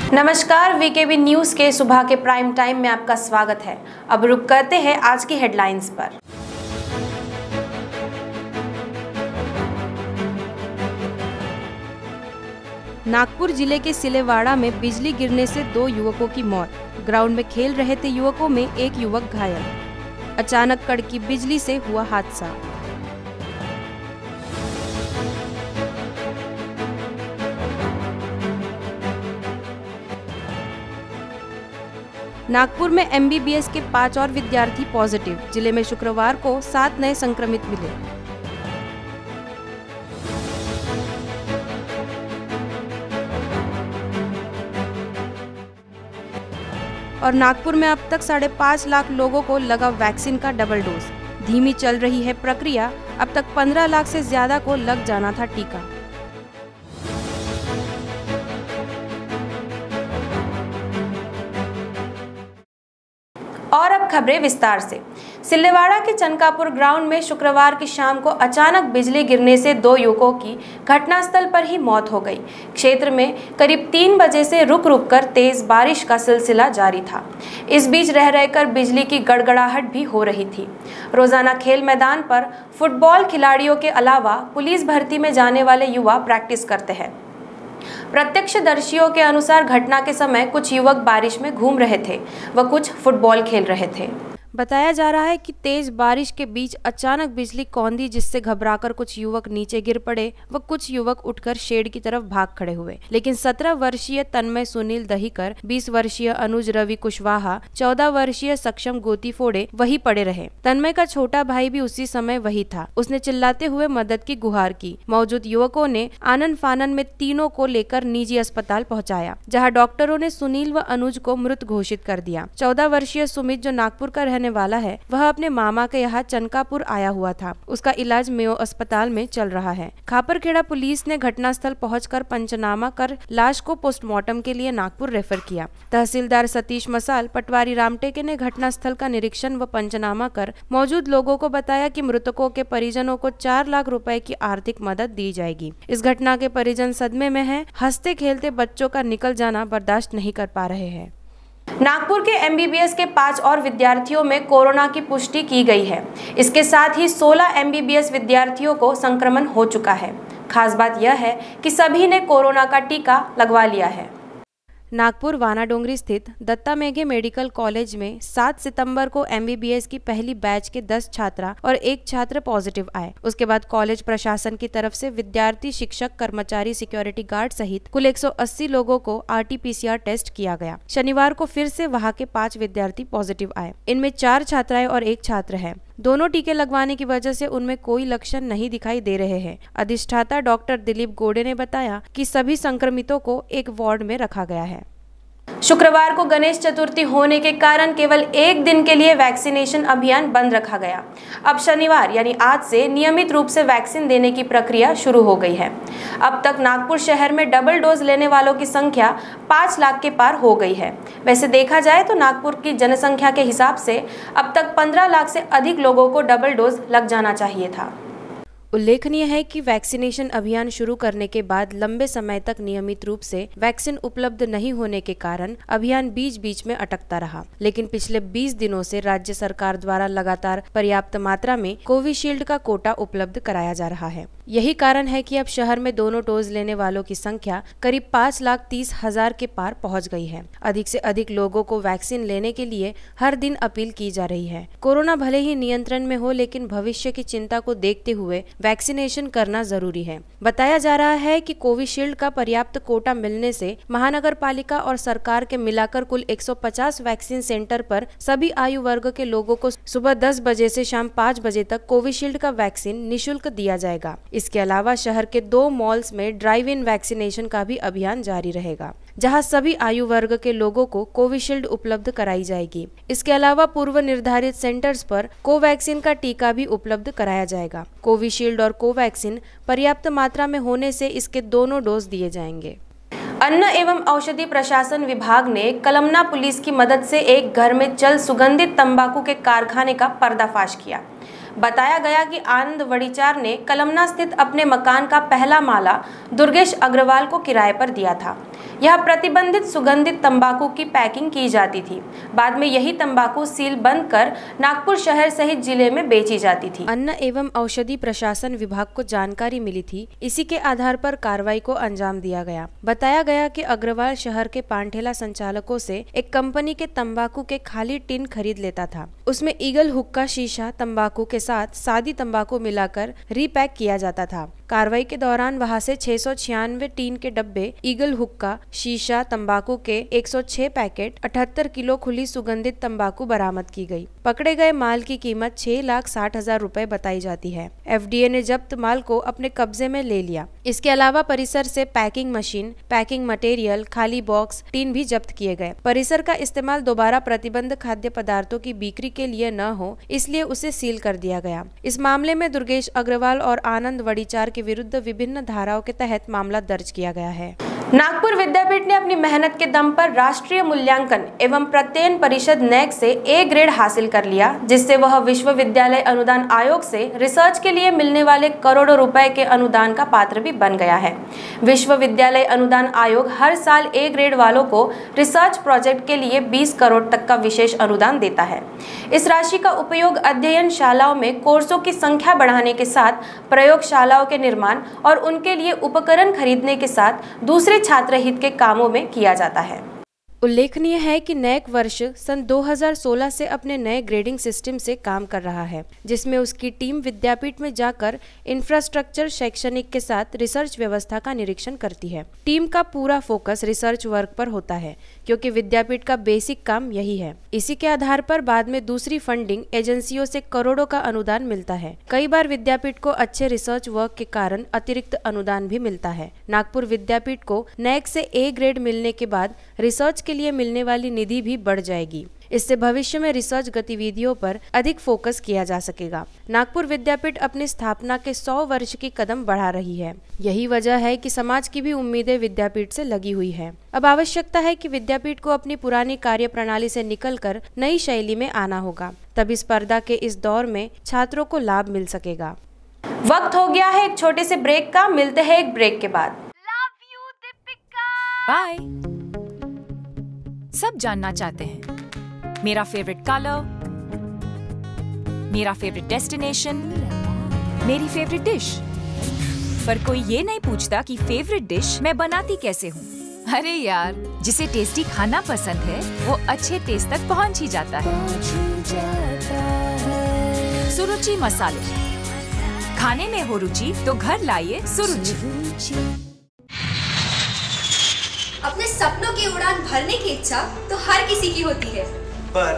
नमस्कार, VKB news के सुबह के प्राइम टाइम में आपका स्वागत है। अब रुक करते हैं आज की हेडलाइंस पर। नागपुर जिले के सिलेवाड़ा में बिजली गिरने से 2 युवकों की मौत। ग्राउंड में खेल रहे थे युवकों में एक युवक घायल। अचानक कड़की बिजली से हुआ हादसा। नागपुर में MBBS के 5 और विद्यार्थी पॉजिटिव। जिले में शुक्रवार को 7 नए संक्रमित मिले। और नागपुर में अब तक 5.5 लाख लोगों को लगा वैक्सीन का डबल डोज। धीमी चल रही है प्रक्रिया, अब तक 15 लाख से ज्यादा को लग जाना था टीका। और अब खबरें विस्तार से। सिल्लेवाड़ा के चनकापुर ग्राउंड में शुक्रवार की शाम को अचानक बिजली गिरने से 2 युवकों की घटनास्थल पर ही मौत हो गई। क्षेत्र में करीब 3 बजे से रुक रुक कर तेज बारिश का सिलसिला जारी था। इस बीच रह रहकर बिजली की गड़गड़ाहट भी हो रही थी। रोजाना खेल मैदान पर फुटबॉल खिलाड़ियों के अलावा पुलिस भर्ती में जाने वाले युवा प्रैक्टिस करते हैं। प्रत्यक्षदर्शियों के अनुसार घटना के समय कुछ युवक बारिश में घूम रहे थे व कुछ फुटबॉल खेल रहे थे। बताया जा रहा है कि तेज बारिश के बीच अचानक बिजली कौंधी, जिससे घबराकर कुछ युवक नीचे गिर पड़े व कुछ युवक उठकर शेड की तरफ भाग खड़े हुए। लेकिन 17 वर्षीय तन्मय सुनील दहीकर, 20 वर्षीय अनुज रवि कुशवाहा, 14 वर्षीय सक्षम गोती फोड़े वही पड़े रहे। तन्मय का छोटा भाई भी उसी समय वही था। उसने चिल्लाते हुए मदद की गुहार की। मौजूद युवकों ने आनन फानन में तीनों को लेकर निजी अस्पताल पहुँचाया, जहाँ डॉक्टरों ने सुनील व अनुज को मृत घोषित कर दिया। 14 वर्षीय सुमित, जो नागपुर का रहने वाला है, वह अपने मामा के यहाँ चनकापुर आया हुआ था। उसका इलाज मेयो अस्पताल में चल रहा है। खापरखेड़ा पुलिस ने घटनास्थल पहुंचकर पंचनामा कर लाश को पोस्टमार्टम के लिए नागपुर रेफर किया। तहसीलदार सतीश मसाल, पटवारी रामटेके ने घटनास्थल का निरीक्षण व पंचनामा कर मौजूद लोगों को बताया कि मृतकों के परिजनों को 4 लाख रुपए की आर्थिक मदद दी जाएगी। इस घटना के परिजन सदमे में हैं। हंसते खेलते बच्चों का निकल जाना बर्दाश्त नहीं कर पा रहे हैं। नागपुर के MBBS के 5 और विद्यार्थियों में कोरोना की पुष्टि की गई है। इसके साथ ही 16 MBBS विद्यार्थियों को संक्रमण हो चुका है। खास बात यह है कि सभी ने कोरोना का टीका लगवा लिया है। नागपुर वानाडोंगरी स्थित दत्ता मेघे मेडिकल कॉलेज में 7 सितंबर को MBBS की पहली बैच के 10 छात्रा और 1 छात्र पॉजिटिव आए। उसके बाद कॉलेज प्रशासन की तरफ से विद्यार्थी, शिक्षक, कर्मचारी, सिक्योरिटी गार्ड सहित कुल 180 लोगों को RT-PCR टेस्ट किया गया। शनिवार को फिर से वहां के 5 विद्यार्थी पॉजिटिव आए। इनमें 4 छात्राएं और 1 छात्र है। दोनों टीके लगवाने की वजह से उनमें कोई लक्षण नहीं दिखाई दे रहे हैं। अधिष्ठाता डॉक्टर दिलीप गोडे ने बताया कि सभी संक्रमितों को एक वार्ड में रखा गया है। शुक्रवार को गणेश चतुर्थी होने के कारण केवल 1 दिन के लिए वैक्सीनेशन अभियान बंद रखा गया। अब शनिवार यानी आज से नियमित रूप से वैक्सीन देने की प्रक्रिया शुरू हो गई है। अब तक नागपुर शहर में डबल डोज लेने वालों की संख्या 5 लाख के पार हो गई है। वैसे देखा जाए तो नागपुर की जनसंख्या के हिसाब से अब तक 15 लाख से अधिक लोगों को डबल डोज लग जाना चाहिए था। उल्लेखनीय है कि वैक्सीनेशन अभियान शुरू करने के बाद लंबे समय तक नियमित रूप से वैक्सीन उपलब्ध नहीं होने के कारण अभियान बीच बीच में अटकता रहा। लेकिन पिछले 20 दिनों से राज्य सरकार द्वारा लगातार पर्याप्त मात्रा में कोविशील्ड का कोटा उपलब्ध कराया जा रहा है। यही कारण है कि अब शहर में दोनों डोज लेने वालों की संख्या करीब 5,30,000 के पार पहुंच गई है। अधिक से अधिक लोगों को वैक्सीन लेने के लिए हर दिन अपील की जा रही है। कोरोना भले ही नियंत्रण में हो, लेकिन भविष्य की चिंता को देखते हुए वैक्सीनेशन करना जरूरी है। बताया जा रहा है कि कोविशील्ड का पर्याप्त कोटा मिलने से महानगर पालिका और सरकार के मिलाकर कुल 150 वैक्सीन सेंटर पर सभी आयु वर्ग के लोगों को सुबह 10 बजे से शाम 5 बजे तक कोविशील्ड का वैक्सीन निःशुल्क दिया जाएगा। इसके अलावा शहर के 2 मॉल्स में ड्राइव इन वैक्सीनेशन का भी अभियान जारी रहेगा, जहां सभी आयु वर्ग के लोगों को कोविशील्ड उपलब्ध कराई जाएगी। इसके अलावा पूर्व निर्धारित सेंटर्स पर कोवैक्सीन का टीका भी उपलब्ध कराया जाएगा। कोविशील्ड और कोवैक्सीन पर्याप्त मात्रा में होने से इसके दोनों डोज दिए जाएंगे। अन्न एवं औषधि प्रशासन विभाग ने कलमना पुलिस की मदद से एक घर में चल सुगंधित तंबाकू के कारखाने का पर्दाफाश किया। बताया गया कि आनंद वड़ीचार ने कलमना स्थित अपने मकान का पहला माला दुर्गेश अग्रवाल को किराए पर दिया था। यह प्रतिबंधित सुगंधित तंबाकू की पैकिंग की जाती थी। बाद में यही तंबाकू सील बंद कर नागपुर शहर सहित जिले में बेची जाती थी। अन्न एवं औषधि प्रशासन विभाग को जानकारी मिली थी, इसी के आधार पर कार्रवाई को अंजाम दिया गया। बताया गया कि अग्रवाल शहर के पानठेला संचालकों से एक कंपनी के तंबाकू के खाली टिन खरीद लेता था। उसमें ईगल हुक्का शीशा तंबाकू के साथ सादी तंबाकू मिलाकर रीपैक किया जाता था। कार्रवाई के दौरान वहां से 696 टीन के डब्बे ईगल हुक्का शीशा तंबाकू के 106 पैकेट 78 किलो खुली सुगंधित तंबाकू बरामद की गई। पकड़े गए माल की कीमत 6,60,000 रुपए बताई जाती है। एफडीए ने जब्त माल को अपने कब्जे में ले लिया। इसके अलावा परिसर से पैकिंग मशीन, पैकिंग मटेरियल, खाली बॉक्स, टीन भी जब्त किए गए। परिसर का इस्तेमाल दोबारा प्रतिबंध खाद्य पदार्थों की बिक्री के लिए न हो, इसलिए उसे सील कर दिया गया। इस मामले में दुर्गेश अग्रवाल और आनंद वड़ीचार के विरुद्ध विभिन्न धाराओं के तहत मामला दर्ज किया गया है। नागपुर विद्यापीठ ने अपनी मेहनत के दम पर राष्ट्रीय मूल्यांकन एवं प्रत्ययन परिषद नैक से ए ग्रेड हासिल कर लिया, जिससे वह विश्वविद्यालय अनुदान आयोग से रिसर्च के लिए मिलने वाले करोड़ों रुपए के अनुदान का पात्र भी बन गया है। विश्वविद्यालय अनुदान आयोग हर साल ए ग्रेड वालों को रिसर्च प्रोजेक्ट के लिए 20 करोड़ तक का विशेष अनुदान देता है। इस राशि का उपयोग अध्ययनशालाओं में कोर्सों की संख्या बढ़ाने के साथ प्रयोगशालाओं के निर्माण और उनके लिए उपकरण खरीदने के साथ दूसरे छात्र हित के कामों में किया जाता है। उल्लेखनीय है कि नैक वर्ष सन 2016 से अपने नए ग्रेडिंग सिस्टम से काम कर रहा है, जिसमें उसकी टीम विद्यापीठ में जाकर इंफ्रास्ट्रक्चर, शैक्षणिक के साथ रिसर्च व्यवस्था का निरीक्षण करती है। टीम का पूरा फोकस रिसर्च वर्क पर होता है, क्योंकि विद्यापीठ का बेसिक काम यही है। इसी के आधार पर बाद में दूसरी फंडिंग एजेंसियों से करोड़ों का अनुदान मिलता है। कई बार विद्यापीठ को अच्छे रिसर्च वर्क के कारण अतिरिक्त अनुदान भी मिलता है। नागपुर विद्यापीठ को नैक से ए ग्रेड मिलने के बाद रिसर्च के लिए मिलने वाली निधि भी बढ़ जाएगी। इससे भविष्य में रिसर्च गतिविधियों पर अधिक फोकस किया जा सकेगा। नागपुर विद्यापीठ अपनी स्थापना के 100 वर्ष की कदम बढ़ा रही है। यही वजह है कि समाज की भी उम्मीदें विद्यापीठ से लगी हुई है। अब आवश्यकता है कि विद्यापीठ को अपनी पुरानी कार्य प्रणाली से निकलकर नई शैली में आना होगा, तभी स्पर्धा के इस दौर में छात्रों को लाभ मिल सकेगा। वक्त हो गया है एक छोटे से ब्रेक का। मिलते हैं एक ब्रेक के बाद। बाय। सब जानना चाहते हैं मेरा फेवरेट कलर, मेरा फेवरेट डेस्टिनेशन, मेरी फेवरेट डिश, पर कोई ये नहीं पूछता कि फेवरेट डिश मैं बनाती कैसे हूँ। अरे यार, जिसे टेस्टी खाना पसंद है वो अच्छे टेस्ट तक पहुँच ही जाता है। सुरुचि मसाले, खाने में हो रुचि तो घर लाइए सुरुचि। अपने सपनों की उड़ान भरने की इच्छा तो हर किसी की होती है, पर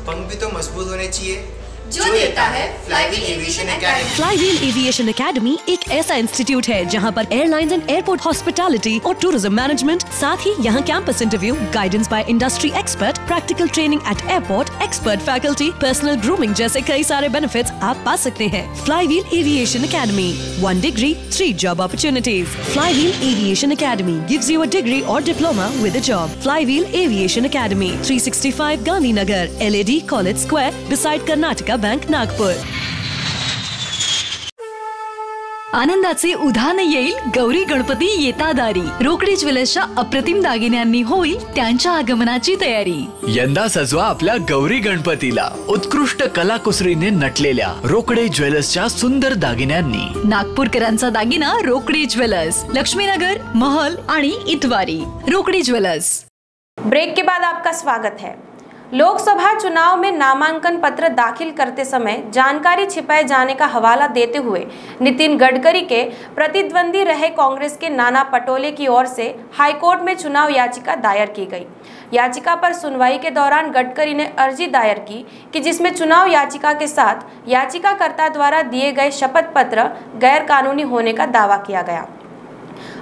पंख भी तो मजबूत होने चाहिए, जो देता है flywheel aviation academy. Flywheel aviation academy एक ऐसा इंस्टीट्यूट है जहां पर एयरलाइंस एंड एयरपोर्ट हॉस्पिटैलिटी और टूरिज्म मैनेजमेंट, साथ ही यहां campus interview, guidance by industry expert, practical training at airport, expert faculty, personal grooming जैसे कई सारे बेनिफिट्स आप पा सकते हैं। Flywheel aviation academy, 1 degree, 3 job opportunities. Flywheel Aviation Academy gives you a degree or diploma with a job. Flywheel Aviation Academy, 365 Gandhinagar, LAD College Square, beside Karnataka Bank, Nagpur. आनंदाचे उधाण येईल गौरी गणपती येता दारी. रोकडे ज्वेलर्सच्या अप्रतिम दागिन्यांनी होईल त्यांच्या आगमनाची तयारी. यंदा सजवा आपल्या गौरी गणपतीला उत्कृष्ट कलाकुसरीने नटलेल्या रोकडे ज्वेलर्सच्या सुंदर दागिन्यांनी. नागपूरकरांचा दागिना रोकडे ज्वेलर्स, लक्ष्मीनगर, महल आणि इतवारी. रोकडे ज्वेलर्स. ब्रेक के बाद आपका स्वागत है। लोकसभा चुनाव में नामांकन पत्र दाखिल करते समय जानकारी छिपाए जाने का हवाला देते हुए नितिन गडकरी के प्रतिद्वंदी रहे कांग्रेस के नाना पटोले की ओर से हाईकोर्ट में चुनाव याचिका दायर की गई। याचिका पर सुनवाई के दौरान गडकरी ने अर्जी दायर की कि जिसमें चुनाव याचिका के साथ याचिकाकर्ता द्वारा दिए गए शपथ पत्र गैर कानूनी होने का दावा किया गया।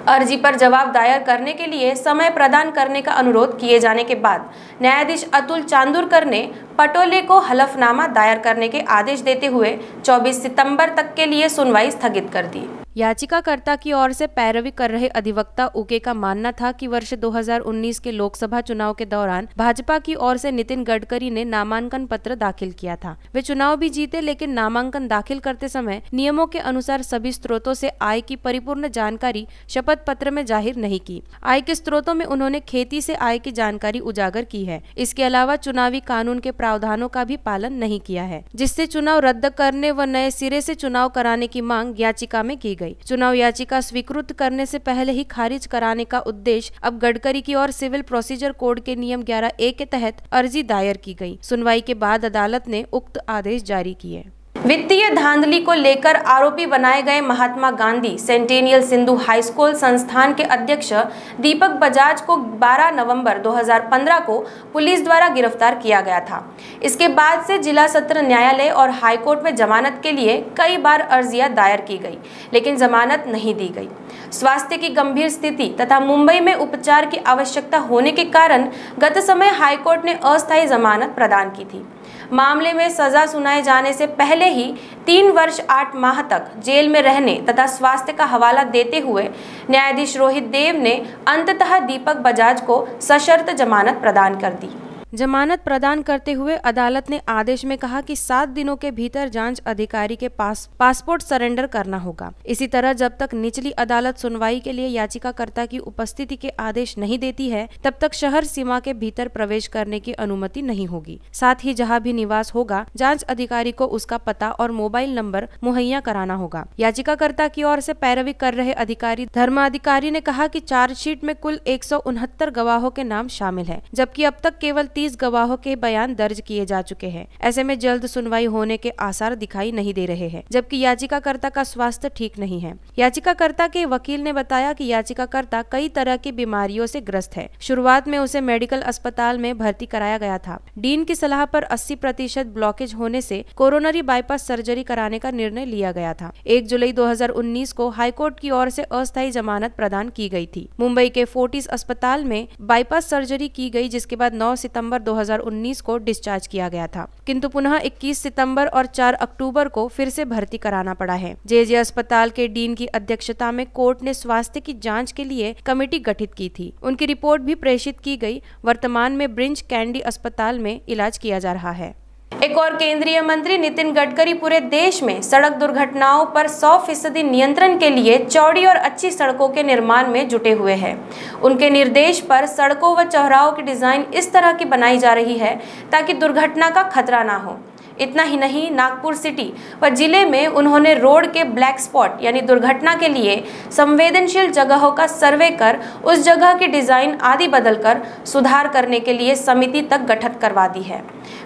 अर्जी पर जवाब दायर करने के लिए समय प्रदान करने का अनुरोध किए जाने के बाद न्यायाधीश अतुल चांदुरकर ने पटोले को हलफनामा दायर करने के आदेश देते हुए 24 सितंबर तक के लिए सुनवाई स्थगित कर दी। याचिकाकर्ता की ओर से पैरवी कर रहे अधिवक्ता उके का मानना था कि वर्ष 2019 के लोकसभा चुनाव के दौरान भाजपा की ओर से नितिन गडकरी ने नामांकन पत्र दाखिल किया था। वे चुनाव भी जीते, लेकिन नामांकन दाखिल करते समय नियमों के अनुसार सभी स्रोतों से आय की परिपूर्ण जानकारी शपथ पत्र में जाहिर नहीं की। आय के स्रोतों में उन्होंने खेती से आय की जानकारी उजागर की है। इसके अलावा चुनावी कानून के प्रावधानों का भी पालन नहीं किया है, जिससे चुनाव रद्द करने व नए सिरे से चुनाव कराने की मांग याचिका में की गई। चुनाव याचिका स्वीकृत करने से पहले ही खारिज कराने का उद्देश्य अब गडकरी की ओर सिविल प्रोसीजर कोड के नियम 11A के तहत अर्जी दायर की गई। सुनवाई के बाद अदालत ने उक्त आदेश जारी किए। वित्तीय धांधली को लेकर आरोपी बनाए गए Mahatma Gandhi centennial Sindhu high school संस्थान के अध्यक्ष दीपक बजाज को 12 नवंबर 2015 को पुलिस द्वारा गिरफ्तार किया गया था। इसके बाद से जिला सत्र न्यायालय और हाईकोर्ट में जमानत के लिए कई बार अर्जियां दायर की गई, लेकिन जमानत नहीं दी गई। स्वास्थ्य की गंभीर स्थिति तथा मुंबई में उपचार की आवश्यकता होने के कारण गत समय हाईकोर्ट ने अस्थायी जमानत प्रदान की थी। मामले में सजा सुनाए जाने से पहले ही 3 वर्ष 8 माह तक जेल में रहने तथा स्वास्थ्य का हवाला देते हुए न्यायाधीश रोहित देव ने अंततः दीपक बजाज को सशर्त जमानत प्रदान कर दी। जमानत प्रदान करते हुए अदालत ने आदेश में कहा कि 7 दिनों के भीतर जांच अधिकारी के पास पासपोर्ट सरेंडर करना होगा। इसी तरह जब तक निचली अदालत सुनवाई के लिए याचिकाकर्ता की उपस्थिति के आदेश नहीं देती है, तब तक शहर सीमा के भीतर प्रवेश करने की अनुमति नहीं होगी। साथ ही जहां भी निवास होगा, जांच अधिकारी को उसका पता और मोबाइल नंबर मुहैया कराना होगा। याचिकाकर्ता की ओर से पैरवी कर रहे अधिकारी धर्माधिकारी ने कहा कि चार्जशीट में कुल 169 गवाहों के नाम शामिल है, जबकि अब तक केवल 30 गवाहों के बयान दर्ज किए जा चुके हैं। ऐसे में जल्द सुनवाई होने के आसार दिखाई नहीं दे रहे हैं, जबकि याचिकाकर्ता का स्वास्थ्य ठीक नहीं है। याचिकाकर्ता के वकील ने बताया कि याचिकाकर्ता कई तरह की बीमारियों से ग्रस्त है। शुरुआत में उसे मेडिकल अस्पताल में भर्ती कराया गया था। डीन की सलाह पर 80% ब्लॉकेज होने से कोरोनरी बाईपास सर्जरी कराने का निर्णय लिया गया था। 1 जुलाई 2019 को हाईकोर्ट की ओर से अस्थायी जमानत प्रदान की गई थी। मुंबई के फोर्टिस अस्पताल में बाईपास सर्जरी की गई, जिसके बाद 9 सितंबर 2019 को डिस्चार्ज किया गया था, किंतु पुनः 21 सितंबर और 4 अक्टूबर को फिर से भर्ती कराना पड़ा है। जे अस्पताल के डीन की अध्यक्षता में कोर्ट ने स्वास्थ्य की जांच के लिए कमेटी गठित की थी। उनकी रिपोर्ट भी प्रेषित की गई। वर्तमान में ब्रिंच कैंडी अस्पताल में इलाज किया जा रहा है। एक और केंद्रीय मंत्री नितिन गडकरी पूरे देश में सड़क दुर्घटनाओं पर 100% नियंत्रण के लिए चौड़ी और अच्छी सड़कों के निर्माण में जुटे हुए हैं। उनके निर्देश पर सड़कों व चौराहों की डिजाइन इस तरह की बनाई जा रही है ताकि दुर्घटना का खतरा ना हो। इतना ही नहीं, नागपुर सिटी व जिले में उन्होंने रोड के ब्लैक स्पॉट यानी दुर्घटना के लिए संवेदनशील जगहों का सर्वे कर उस जगह की डिजाइन आदि बदलकर सुधार करने के लिए समिति तक गठित करवा दी है।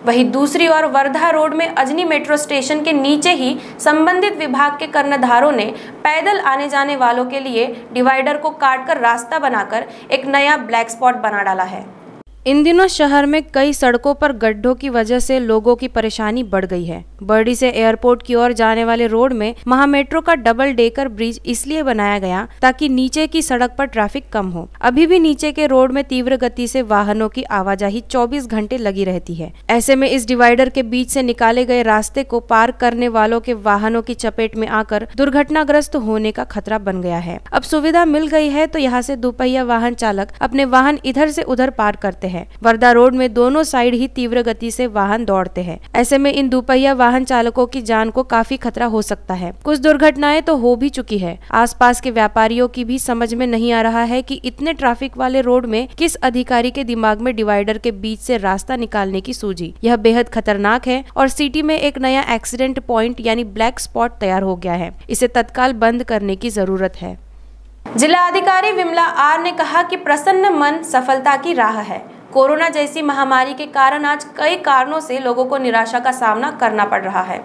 वहीं दूसरी ओर वर्धा रोड में अजनी मेट्रो स्टेशन के नीचे ही संबंधित विभाग के कर्णधारों ने पैदल आने जाने वालों के लिए डिवाइडर को काटकर रास्ता बनाकर एक नया ब्लैक स्पॉट बना डाला है। इन दिनों शहर में कई सड़कों पर गड्ढों की वजह से लोगों की परेशानी बढ़ गई है। बर्डी से एयरपोर्ट की ओर जाने वाले रोड में महामेट्रो का डबल डेकर ब्रिज इसलिए बनाया गया ताकि नीचे की सड़क पर ट्रैफिक कम हो। अभी भी नीचे के रोड में तीव्र गति से वाहनों की आवाजाही 24 घंटे लगी रहती है। ऐसे में इस डिवाइडर के बीच से निकाले गए रास्ते को पार करने वालों के वाहनों की चपेट में आकर दुर्घटनाग्रस्त होने का खतरा बन गया है। अब सुविधा मिल गई है तो यहाँ से दोपहिया वाहन चालक अपने वाहन इधर से उधर पार करते हैं। वर्धा रोड में दोनों साइड ही तीव्र गति से वाहन दौड़ते हैं। ऐसे में इन दोपहिया वाहन चालकों की जान को काफी खतरा हो सकता है। कुछ दुर्घटनाएं तो हो भी चुकी है। आसपास के व्यापारियों की भी समझ में नहीं आ रहा है कि इतने ट्रैफिक वाले रोड में किस अधिकारी के दिमाग में डिवाइडर के बीच से रास्ता निकालने की सूझी। यह बेहद खतरनाक है और सिटी में एक नया एक्सीडेंट पॉइंट यानी ब्लैक स्पॉट तैयार हो गया है। इसे तत्काल बंद करने की जरूरत है। जिला अधिकारी विमला आर ने कहा कि प्रसन्न मन सफलता की राह है। कोरोना जैसी महामारी के कारण आज कई कारणों से लोगों को निराशा का सामना करना पड़ रहा है।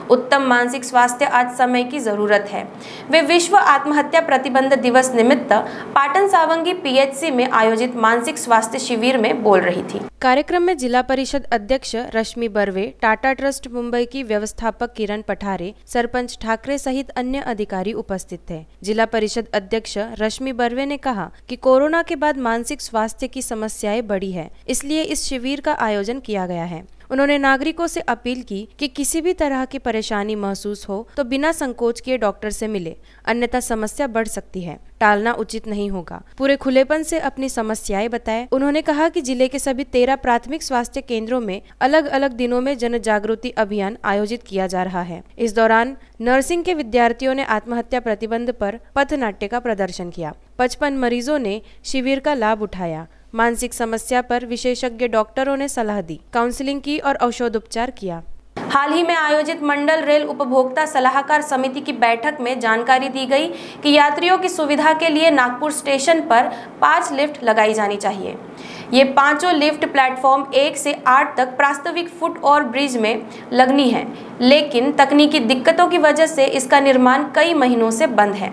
उत्तम मानसिक स्वास्थ्य आज समय की जरूरत है। वे विश्व आत्महत्या प्रतिबंध दिवस निमित्त पाटन सावंगी PHC में आयोजित मानसिक स्वास्थ्य शिविर में बोल रही थी। कार्यक्रम में जिला परिषद अध्यक्ष रश्मि बर्वे, टाटा ट्रस्ट मुंबई की व्यवस्थापक किरण पठारे, सरपंच ठाकरे सहित अन्य अधिकारी उपस्थित थे। जिला परिषद अध्यक्ष रश्मि बर्वे ने कहा कि कोरोना के बाद मानसिक स्वास्थ्य की समस्याएं बढ़ी है, इसलिए इस शिविर का आयोजन किया गया है। उन्होंने नागरिकों से अपील की कि किसी भी तरह की परेशानी महसूस हो तो बिना संकोच किए डॉक्टर से मिले, अन्यथा समस्या बढ़ सकती है। टालना उचित नहीं होगा। पूरे खुलेपन से अपनी समस्याएं बताएं। उन्होंने कहा कि जिले के सभी 13 प्राथमिक स्वास्थ्य केंद्रों में अलग अलग दिनों में जन जागृति अभियान आयोजित किया जा रहा है। इस दौरान नर्सिंग के विद्यार्थियों ने आत्महत्या प्रतिबंध पर पथनाट्य का प्रदर्शन किया। 55 मरीजों ने शिविर का लाभ उठाया। मानसिक समस्या पर विशेषज्ञ डॉक्टरों ने सलाह दी, काउंसलिंग की और औषधोपचार किया। हाल ही में आयोजित मंडल रेल उपभोक्ता सलाहकार समिति की बैठक में जानकारी दी गई कि यात्रियों की सुविधा के लिए नागपुर स्टेशन पर 5 लिफ्ट लगाई जानी चाहिए। ये पांचों लिफ्ट प्लेटफॉर्म 1 से 8 तक प्रास्ताविक फुट ओवर ब्रिज में लगनी है, लेकिन तकनीकी दिक्कतों की वजह से इसका निर्माण कई महीनों से बंद है।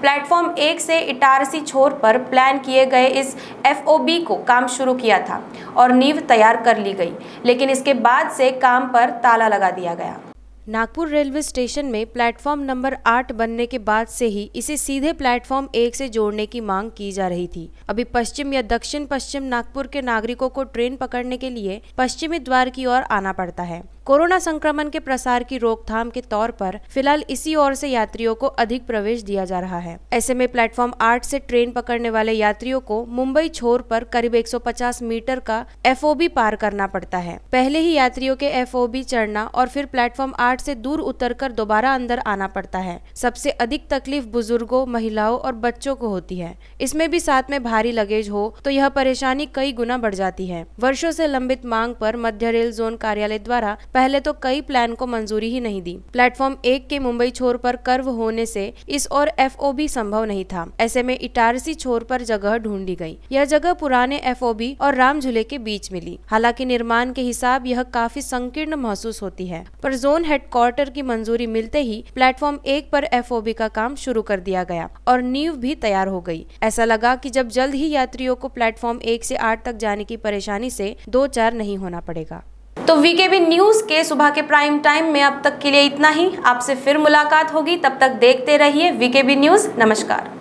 प्लेटफॉर्म 1 से इटारसी छोर पर प्लान किए गए इस FOB को काम शुरू किया था और नींव तैयार कर ली गई, लेकिन इसके बाद से काम पर ताला लगा दिया गया। नागपुर रेलवे स्टेशन में प्लेटफॉर्म नंबर 8 बनने के बाद से ही इसे सीधे प्लेटफॉर्म 1 से जोड़ने की मांग की जा रही थी। अभी पश्चिम या दक्षिण पश्चिम नागपुर के नागरिकों को ट्रेन पकड़ने के लिए पश्चिमी द्वार की ओर आना पड़ता है। कोरोना संक्रमण के प्रसार की रोकथाम के तौर पर फिलहाल इसी ओर से यात्रियों को अधिक प्रवेश दिया जा रहा है। ऐसे में प्लेटफॉर्म 8 से ट्रेन पकड़ने वाले यात्रियों को मुंबई छोर पर करीब 150 मीटर का FOB पार करना पड़ता है। पहले ही यात्रियों के FOB चढ़ना और फिर प्लेटफॉर्म 8 से दूर उतरकर दोबारा अंदर आना पड़ता है। सबसे अधिक तकलीफ बुजुर्गों, महिलाओं और बच्चों को होती है। इसमें भी साथ में भारी लगेज हो तो यह परेशानी कई गुना बढ़ जाती है। वर्षों से लंबित मांग पर मध्य रेल जोन कार्यालय द्वारा पहले तो कई प्लान को मंजूरी ही नहीं दी। प्लेटफॉर्म 1 के मुंबई छोर पर कर्व होने से इस और FOB संभव नहीं था। ऐसे में इटारसी छोर पर जगह ढूंढी गई। यह जगह पुराने FOB और राम झूले के बीच मिली। हालांकि निर्माण के हिसाब यह काफी संकीर्ण महसूस होती है, पर जोन हेडक्वार्टर की मंजूरी मिलते ही प्लेटफॉर्म 1 पर FOB का काम शुरू कर दिया गया और नींव भी तैयार हो गई। ऐसा लगा कि जब जल्द ही यात्रियों को प्लेटफॉर्म 1 से 8 तक जाने की परेशानी से 2-4 नहीं होना पड़ेगा। तो VKB न्यूज के सुबह के प्राइम टाइम में अब तक के लिए इतना ही। आपसे फिर मुलाकात होगी, तब तक देखते रहिए VKB न्यूज। नमस्कार।